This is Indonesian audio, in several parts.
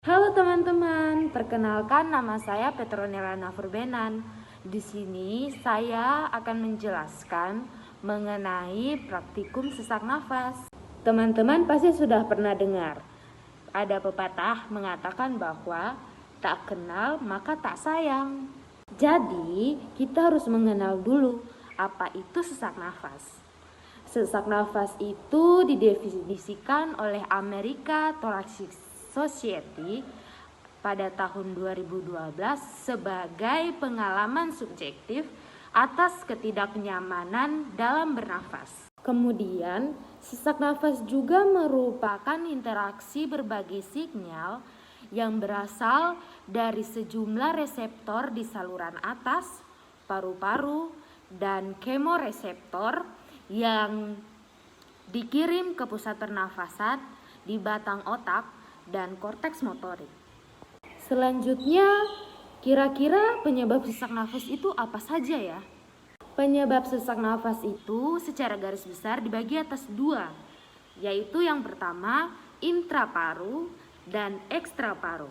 Halo teman-teman, perkenalkan nama saya Petronella Nafurbenan. Di sini saya akan menjelaskan mengenai praktikum sesak nafas. Teman-teman pasti sudah pernah dengar. Ada pepatah mengatakan bahwa tak kenal maka tak sayang. Jadi, kita harus mengenal dulu apa itu sesak nafas. Sesak nafas itu didefinisikan oleh American Thoracic Society pada tahun 2012 sebagai pengalaman subjektif atas ketidaknyamanan dalam bernafas. Kemudian, sesak nafas juga merupakan interaksi berbagai sinyal yang berasal dari sejumlah reseptor di saluran atas, paru-paru, dan kemoreseptor yang dikirim ke pusat pernafasan di batang otak dan korteks motorik. Selanjutnya, kira-kira penyebab sesak nafas itu apa saja ya? Penyebab sesak nafas itu secara garis besar dibagi atas dua, yaitu yang pertama intraparu dan ekstraparu.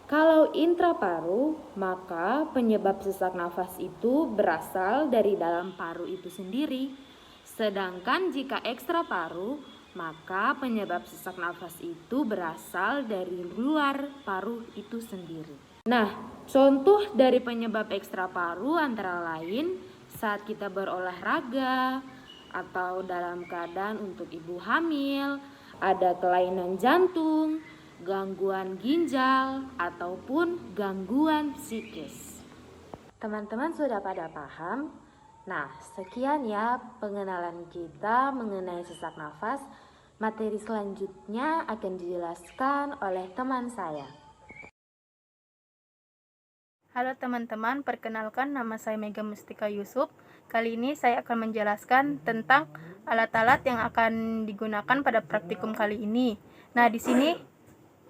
Kalau intraparu, maka penyebab sesak nafas itu berasal dari dalam paru itu sendiri. Sedangkan jika ekstraparu, maka penyebab sesak nafas itu berasal dari luar paru itu sendiri. Nah, contoh dari penyebab ekstraparu antara lain saat kita berolahraga atau dalam keadaan untuk ibu hamil, ada kelainan jantung, gangguan ginjal, ataupun gangguan psikis. Teman-teman sudah pada paham? Nah, sekian ya pengenalan kita mengenai sesak nafas. Materi selanjutnya akan dijelaskan oleh teman saya. Halo teman-teman, perkenalkan nama saya Mega Mustika Yusuf. Kali ini saya akan menjelaskan tentang alat-alat yang akan digunakan pada praktikum kali ini. Nah, di sini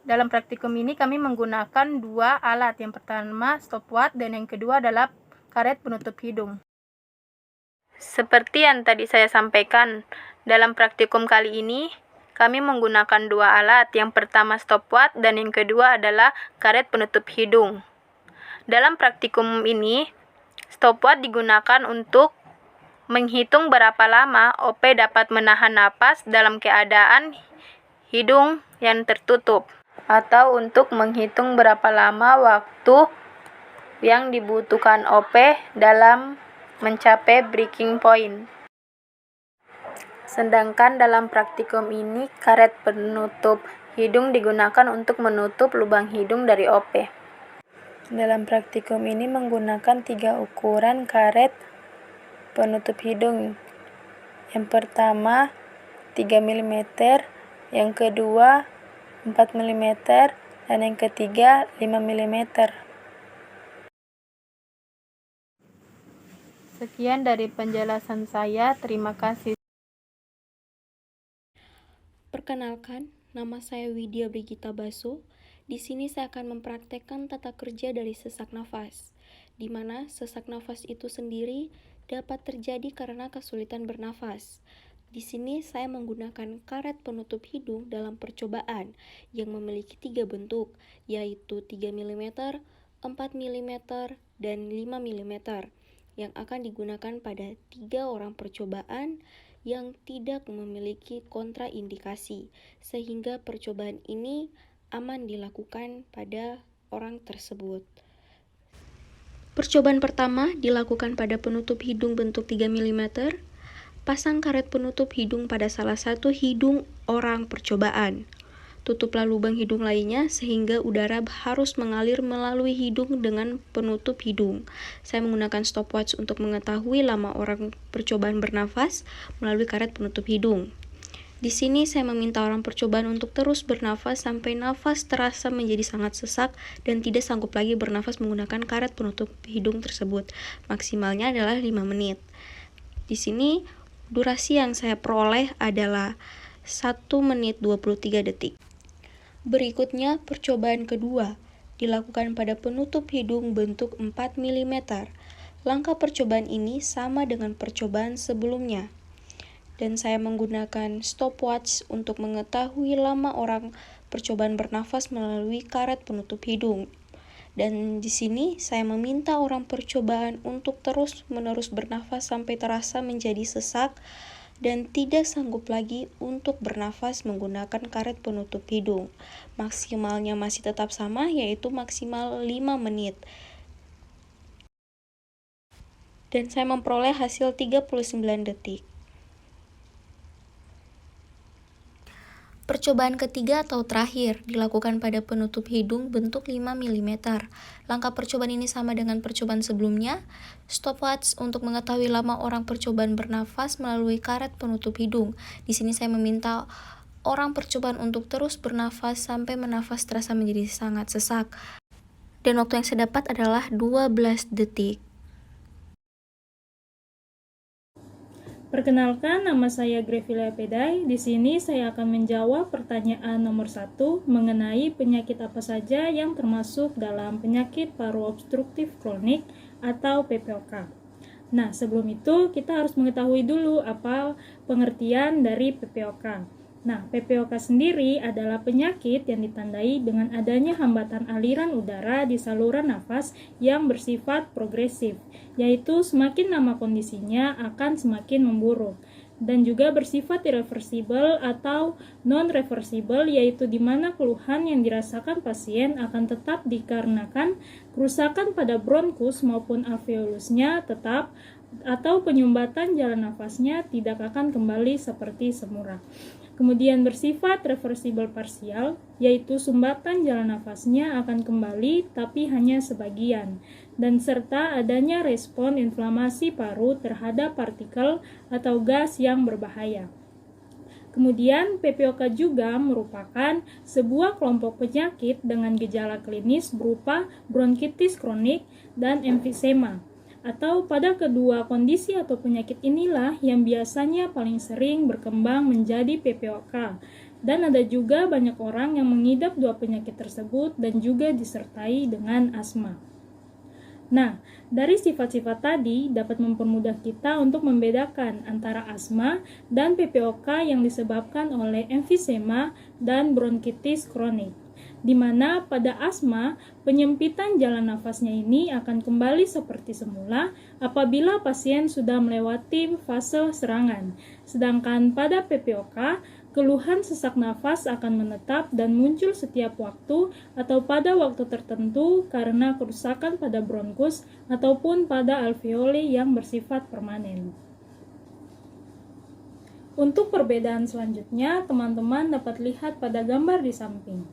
dalam praktikum ini kami menggunakan dua alat. Yang pertama stopwatch dan yang kedua adalah karet penutup hidung. Seperti yang tadi saya sampaikan, dalam praktikum kali ini kami menggunakan dua alat. Yang pertama stopwatch dan yang kedua adalah karet penutup hidung. Dalam praktikum ini, stopwatch digunakan untuk menghitung berapa lama OP dapat menahan napas dalam keadaan hidung yang tertutup, atau untuk menghitung berapa lama waktu yang dibutuhkan OP dalam mencapai breaking point. Sedangkan dalam praktikum ini, karet penutup hidung digunakan untuk menutup lubang hidung dari OP. Dalam praktikum ini menggunakan 3 ukuran karet penutup hidung. Yang pertama 3 mm, yang kedua 4 mm, dan yang ketiga 5 mm. Sekian dari penjelasan saya, terima kasih. Perkenalkan, nama saya Widya Brigita Baso. Di sini saya akan mempraktekkan tata kerja dari sesak nafas, di mana sesak nafas itu sendiri dapat terjadi karena kesulitan bernafas. Di sini saya menggunakan karet penutup hidung dalam percobaan yang memiliki 3 bentuk, yaitu 3 mm, 4 mm, dan 5 mm, yang akan digunakan pada 3 orang percobaan yang tidak memiliki kontraindikasi, sehingga percobaan ini aman dilakukan pada orang tersebut. Percobaan pertama dilakukan pada penutup hidung bentuk 3 mm. Pasang karet penutup hidung pada salah satu hidung orang percobaan. Tutuplah lubang hidung lainnya sehingga udara harus mengalir melalui hidung dengan penutup hidung. Saya menggunakan stopwatch untuk mengetahui lama orang percobaan bernafas melalui karet penutup hidung. Di sini saya meminta orang percobaan untuk terus bernafas sampai nafas terasa menjadi sangat sesak dan tidak sanggup lagi bernafas menggunakan karet penutup hidung tersebut. Maksimalnya adalah 5 menit. Di sini durasi yang saya peroleh adalah 1 menit 23 detik. Berikutnya, percobaan kedua dilakukan pada penutup hidung bentuk 4 mm. Langkah percobaan ini sama dengan percobaan sebelumnya. dan saya menggunakan stopwatch untuk mengetahui lama orang percobaan bernafas melalui karet penutup hidung. Dan di sini saya meminta orang percobaan untuk terus-menerus bernafas sampai terasa menjadi sesak dan tidak sanggup lagi untuk bernafas menggunakan karet penutup hidung. Maksimalnya masih tetap sama, yaitu maksimal 5 menit. Dan saya memperoleh hasil 39 detik. Percobaan ketiga atau terakhir dilakukan pada penutup hidung bentuk 5 mm. Langkah percobaan ini sama dengan percobaan sebelumnya. Stopwatch untuk mengetahui lama orang percobaan bernafas melalui karet penutup hidung. Di sini saya meminta orang percobaan untuk terus bernafas sampai menafas terasa menjadi sangat sesak. Dan waktu yang saya dapat adalah 12 detik. Perkenalkan, nama saya Grevilia Pedai. Di sini saya akan menjawab pertanyaan nomor 1 mengenai penyakit apa saja yang termasuk dalam penyakit paru obstruktif kronik atau PPOK. Nah, sebelum itu kita harus mengetahui dulu apa pengertian dari PPOK. Nah, PPOK sendiri adalah penyakit yang ditandai dengan adanya hambatan aliran udara di saluran nafas yang bersifat progresif, yaitu semakin lama kondisinya akan semakin memburuk, dan juga bersifat irreversibel atau non-reversibel, yaitu di mana keluhan yang dirasakan pasien akan tetap dikarenakan kerusakan pada bronkus maupun alveolusnya tetap, atau penyumbatan jalan nafasnya tidak akan kembali seperti semula. Kemudian bersifat reversibel parsial, yaitu sumbatan jalan nafasnya akan kembali tapi hanya sebagian, dan serta adanya respon inflamasi paru terhadap partikel atau gas yang berbahaya. Kemudian PPOK juga merupakan sebuah kelompok penyakit dengan gejala klinis berupa bronkitis kronik dan emfisema. Atau pada kedua kondisi atau penyakit inilah yang biasanya paling sering berkembang menjadi PPOK. Dan ada juga banyak orang yang mengidap dua penyakit tersebut dan juga disertai dengan asma. Nah, dari sifat-sifat tadi dapat mempermudah kita untuk membedakan antara asma dan PPOK yang disebabkan oleh emfisema dan bronkitis kronik, di mana pada asma, penyempitan jalan nafasnya ini akan kembali seperti semula apabila pasien sudah melewati fase serangan. Sedangkan pada PPOK, keluhan sesak nafas akan menetap dan muncul setiap waktu atau pada waktu tertentu karena kerusakan pada bronkus ataupun pada alveoli yang bersifat permanen. Untuk perbedaan selanjutnya, teman-teman dapat lihat pada gambar di samping,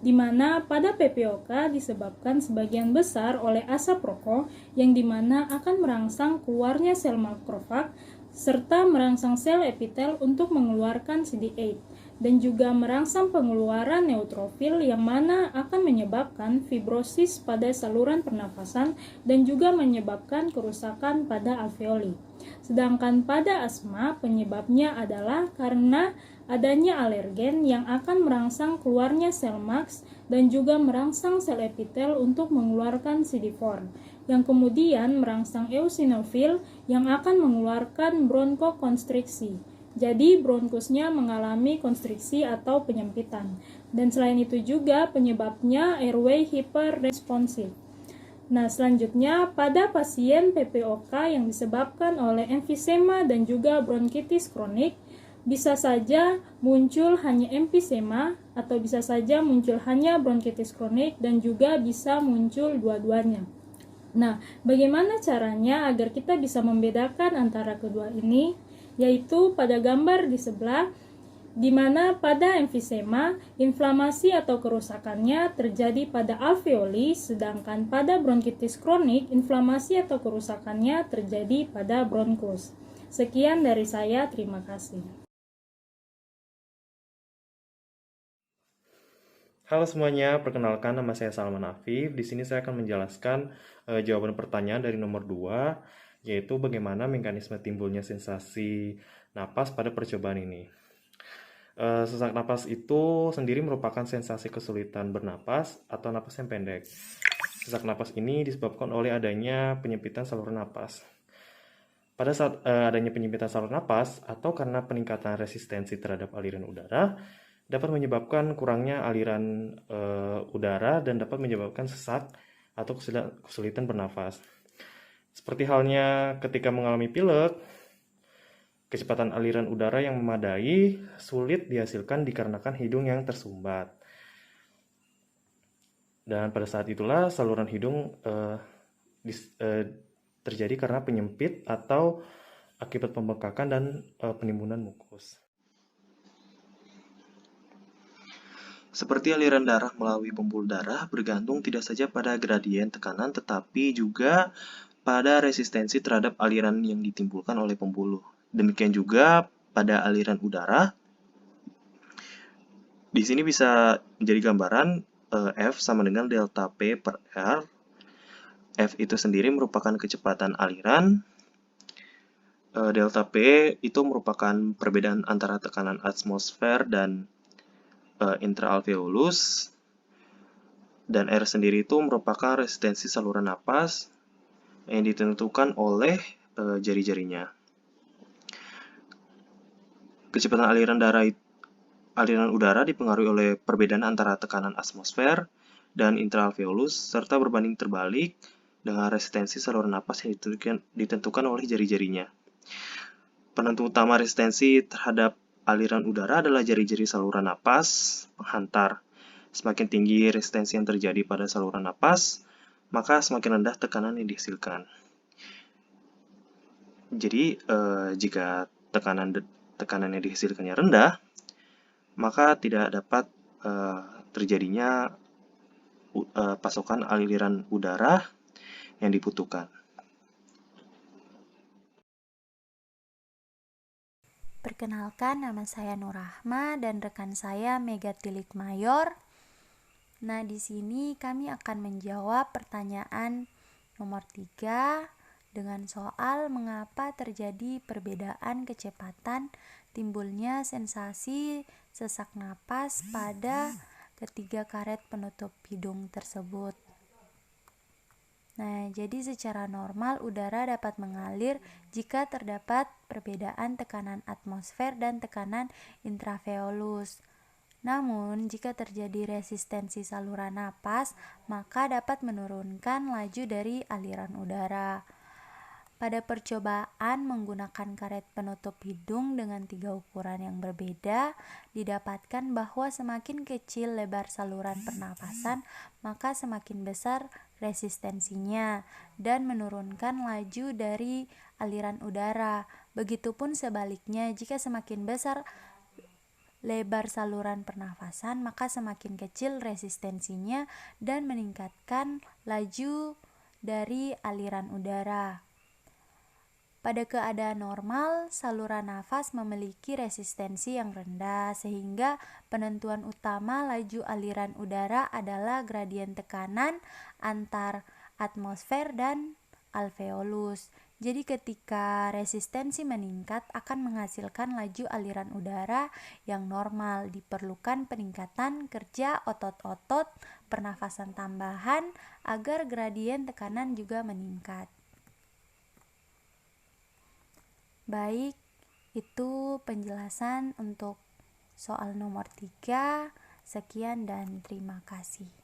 di mana pada PPOK disebabkan sebagian besar oleh asap rokok yang dimana akan merangsang keluarnya sel makrofag serta merangsang sel epitel untuk mengeluarkan CD8 dan juga merangsang pengeluaran neutrofil yang mana akan menyebabkan fibrosis pada saluran pernafasan dan juga menyebabkan kerusakan pada alveoli. Sedangkan pada asma penyebabnya adalah karena adanya alergen yang akan merangsang keluarnya sel MAX dan juga merangsang sel epitel untuk mengeluarkan CD4, yang kemudian merangsang eosinofil yang akan mengeluarkan bronkokonstriksi. Jadi bronkusnya mengalami konstriksi atau penyempitan. Dan selain itu juga penyebabnya airway hiperresponsif. Nah, selanjutnya pada pasien PPOK yang disebabkan oleh emfisema dan juga bronkitis kronik, bisa saja muncul hanya emfisema atau bisa saja muncul hanya bronkitis kronik dan juga bisa muncul dua-duanya. Nah, bagaimana caranya agar kita bisa membedakan antara kedua ini? Yaitu pada gambar di sebelah, di mana pada emfisema, inflamasi atau kerusakannya terjadi pada alveoli, sedangkan pada bronkitis kronik, inflamasi atau kerusakannya terjadi pada bronkus. Sekian dari saya, terima kasih. Halo semuanya, perkenalkan nama saya Salman Afif. Di sini saya akan menjelaskan jawaban pertanyaan dari nomor 2, yaitu bagaimana mekanisme timbulnya sensasi napas pada percobaan ini. Sesak napas itu sendiri merupakan sensasi kesulitan bernapas atau napas yang pendek. Sesak napas ini disebabkan oleh adanya penyempitan saluran napas. Pada saat adanya penyempitan saluran napas atau karena peningkatan resistensi terhadap aliran udara, dapat menyebabkan kurangnya aliran udara dan dapat menyebabkan sesak atau kesulitan bernafas. Seperti halnya ketika mengalami pilek, kecepatan aliran udara yang memadai sulit dihasilkan dikarenakan hidung yang tersumbat. Dan pada saat itulah saluran hidung terjadi karena penyempit atau akibat pembengkakan dan penimbunan mukus. Seperti aliran darah melalui pembuluh darah bergantung tidak saja pada gradien tekanan tetapi juga pada resistensi terhadap aliran yang ditimbulkan oleh pembuluh. Demikian juga pada aliran udara. Di sini bisa menjadi gambaran F sama dengan delta P per R. F itu sendiri merupakan kecepatan aliran. Delta P itu merupakan perbedaan antara tekanan atmosfer dan intraalveolus. Dan R sendiri itu merupakan resistensi saluran napas yang ditentukan oleh jari-jarinya. Kecepatan aliran udara dipengaruhi oleh perbedaan antara tekanan atmosfer dan intraalveolus serta berbanding terbalik dengan resistensi saluran napas yang ditentukan oleh jari-jarinya. Penentu utama resistensi terhadap aliran udara adalah jari-jari saluran napas penghantar. Semakin tinggi resistensi yang terjadi pada saluran napas, maka semakin rendah tekanan yang dihasilkan. Jadi, jika tekanan yang dihasilkannya rendah, maka tidak dapat terjadinya pasokan aliran udara yang dibutuhkan. Perkenalkan, nama saya Nur Rahma dan rekan saya Mega Tilik Mayor. Nah, di sini kami akan menjawab pertanyaan nomor 3 dengan soal mengapa terjadi perbedaan kecepatan timbulnya sensasi sesak napas pada ketiga karet penutup hidung tersebut. Nah, jadi secara normal udara dapat mengalir jika terdapat perbedaan tekanan atmosfer dan tekanan intraveolus. Namun, jika terjadi resistensi saluran napas, maka dapat menurunkan laju dari aliran udara. Pada percobaan menggunakan karet penutup hidung dengan 3 ukuran yang berbeda, didapatkan bahwa semakin kecil lebar saluran pernapasan, maka semakin besar resistensinya dan menurunkan laju dari aliran udara. Begitupun sebaliknya, jika semakin besar lebar saluran pernafasan, maka semakin kecil resistensinya dan meningkatkan laju dari aliran udara. Pada keadaan normal, saluran nafas memiliki resistensi yang rendah, sehingga penentuan utama laju aliran udara adalah gradien tekanan antar atmosfer dan alveolus. Jadi ketika resistensi meningkat akan menghasilkan laju aliran udara yang normal. Diperlukan peningkatan kerja otot-otot pernafasan tambahan agar gradien tekanan juga meningkat. Baik, itu penjelasan untuk soal nomor 3. Sekian dan terima kasih.